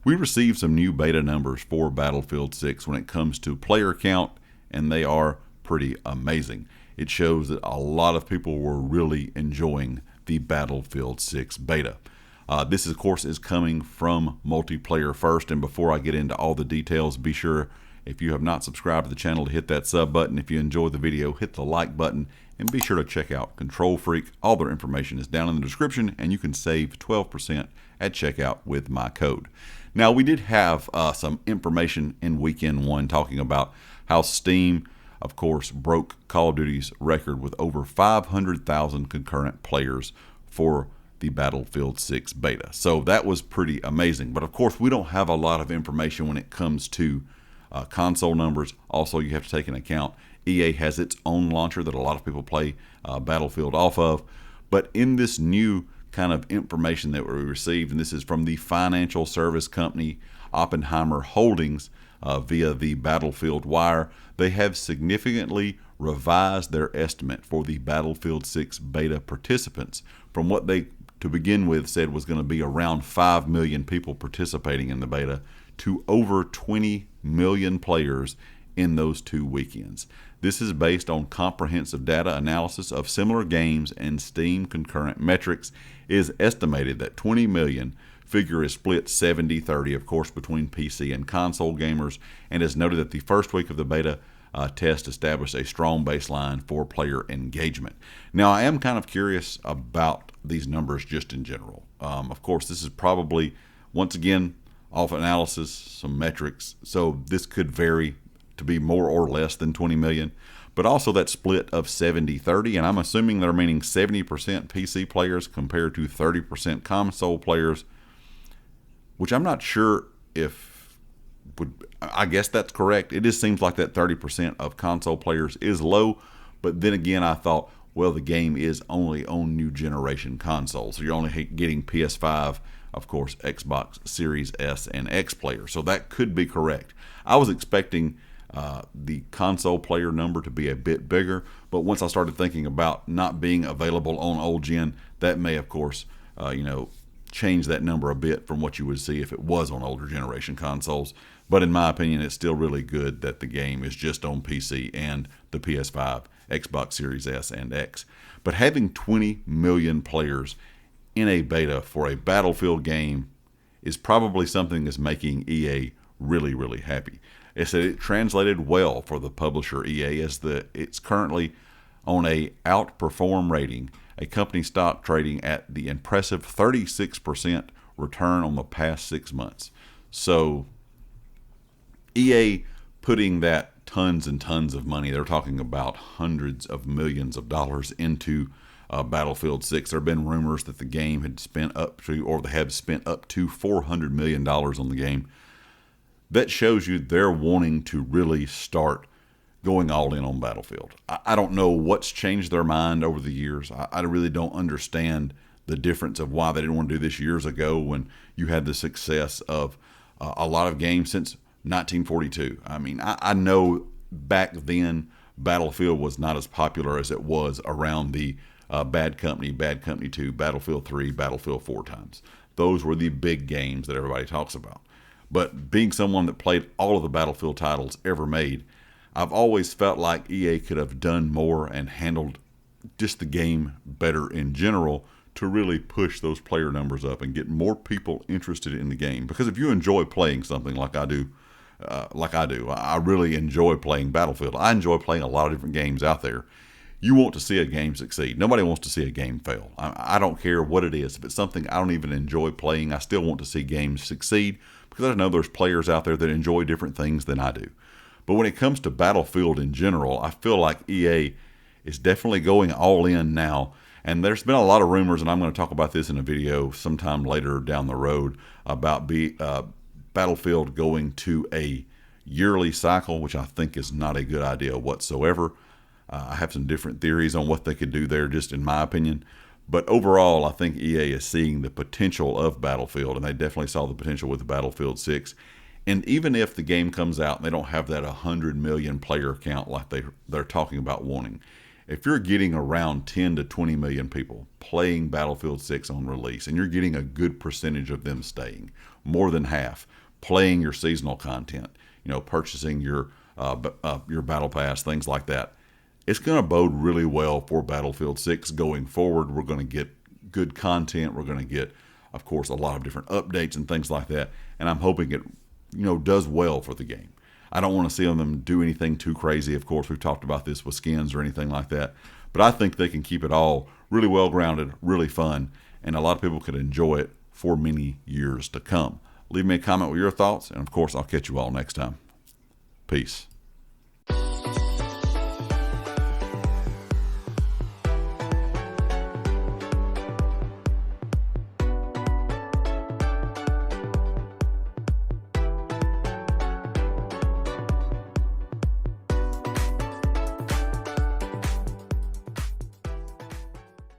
We received some new beta numbers for Battlefield 6 when it comes to player count, and they are pretty amazing. It shows that a lot of people were really enjoying the Battlefield 6 beta. This, of course, is coming from Multiplayer First, and before I get into all the details, be sure, if you have not subscribed to the channel, to hit that sub button. If you enjoyed the video, hit the like button, and be sure to check out Control Freak. All their information is down in the description, and you can save 12% at checkout with my code. Now, we did have some information in weekend one talking about how Steam, of course, broke Call of Duty's record with over 500,000 concurrent players for the Battlefield 6 beta. So that was pretty amazing. But of course, we don't have a lot of information when it comes to console numbers. Also, you have to take into account EA has its own launcher that a lot of people play Battlefield off of. But in this new kind of information that we received, and this is from the financial service company Oppenheimer Holdings via the Battlefield Wire, they have significantly revised their estimate for the Battlefield 6 beta participants from what they, to begin with, said was going to be around 5 million people participating in the beta to over 20 million players in those 2 weekends. This is based on comprehensive data analysis of similar games and Steam concurrent metrics. It is estimated that 20 million figure is split 70-30, of course, between PC and console gamers, and is noted that the first week of the beta test established a strong baseline for player engagement. Now, I am kind of curious about these numbers just in general. Of course, this is probably, once again, off analysis, some metrics, so this could vary to be more or less than 20 million, but also that split of 70-30, and I'm assuming they're meaning 70% PC players compared to 30% console players, which I'm not sure if would, I guess that's correct. It just seems like that 30% of console players is low, but then again, I thought, well, the game is only on new generation consoles, so you're only getting PS5, of course, Xbox Series S and X players, so that could be correct. I was expecting the console player number to be a bit bigger, but once I started thinking about not being available on old gen, that may, of course, change that number a bit from what you would see if it was on older generation consoles. But in my opinion, it's still really good that the game is just on PC and the PS5, Xbox Series S and X. But having 20 million players in a beta for a Battlefield game is probably something that's making EA really, really happy. It said it translated well for the publisher EA, as it's currently on a outperform rating, a company stock trading at the impressive 36% return on the past 6 months. So EA putting that tons and tons of money, they're talking about hundreds of millions of dollars into Battlefield 6. There have been rumors that the game had spent up to, or they have spent up to $400 million on the game. That shows you they're wanting to really start going all in on Battlefield. I don't know what's changed their mind over the years. I really don't understand the difference of why they didn't want to do this years ago when you had the success of a lot of games since 1942. I mean, I know back then Battlefield was not as popular as it was around the Bad Company 2, Battlefield 3, Battlefield 4 times. Those were the big games that everybody talks about. But being someone that played all of the Battlefield titles ever made, I've always felt like EA could have done more and handled just the game better in general to really push those player numbers up and get more people interested in the game. Because if you enjoy playing something like I do, I really enjoy playing Battlefield. I enjoy playing a lot of different games out there. You want to see a game succeed. Nobody wants to see a game fail. I don't care what it is. If it's something I don't even enjoy playing, I still want to see games succeed, because I know there's players out there that enjoy different things than I do. But when it comes to Battlefield in general, I feel like EA is definitely going all in now. And there's been a lot of rumors, and I'm going to talk about this in a video sometime later down the road, about Battlefield going to a yearly cycle, which I think is not a good idea whatsoever. I have some different theories on what they could do there, just in my opinion. But overall, I think EA is seeing the potential of Battlefield, and they definitely saw the potential with Battlefield 6. And even if the game comes out and they don't have that 100 million player count like they're talking about wanting, if you're getting around 10 to 20 million people playing Battlefield 6 on release, and you're getting a good percentage of them staying, more than half, playing your seasonal content, purchasing your battle pass, things like that, it's going to bode really well for Battlefield 6 going forward. We're going to get good content. We're going to get, of course, a lot of different updates and things like that. And I'm hoping it, does well for the game. I don't want to see them do anything too crazy. Of course, we've talked about this with skins or anything like that. But I think they can keep it all really well grounded, really fun, and a lot of people could enjoy it for many years to come. Leave me a comment with your thoughts, and of course, I'll catch you all next time. Peace.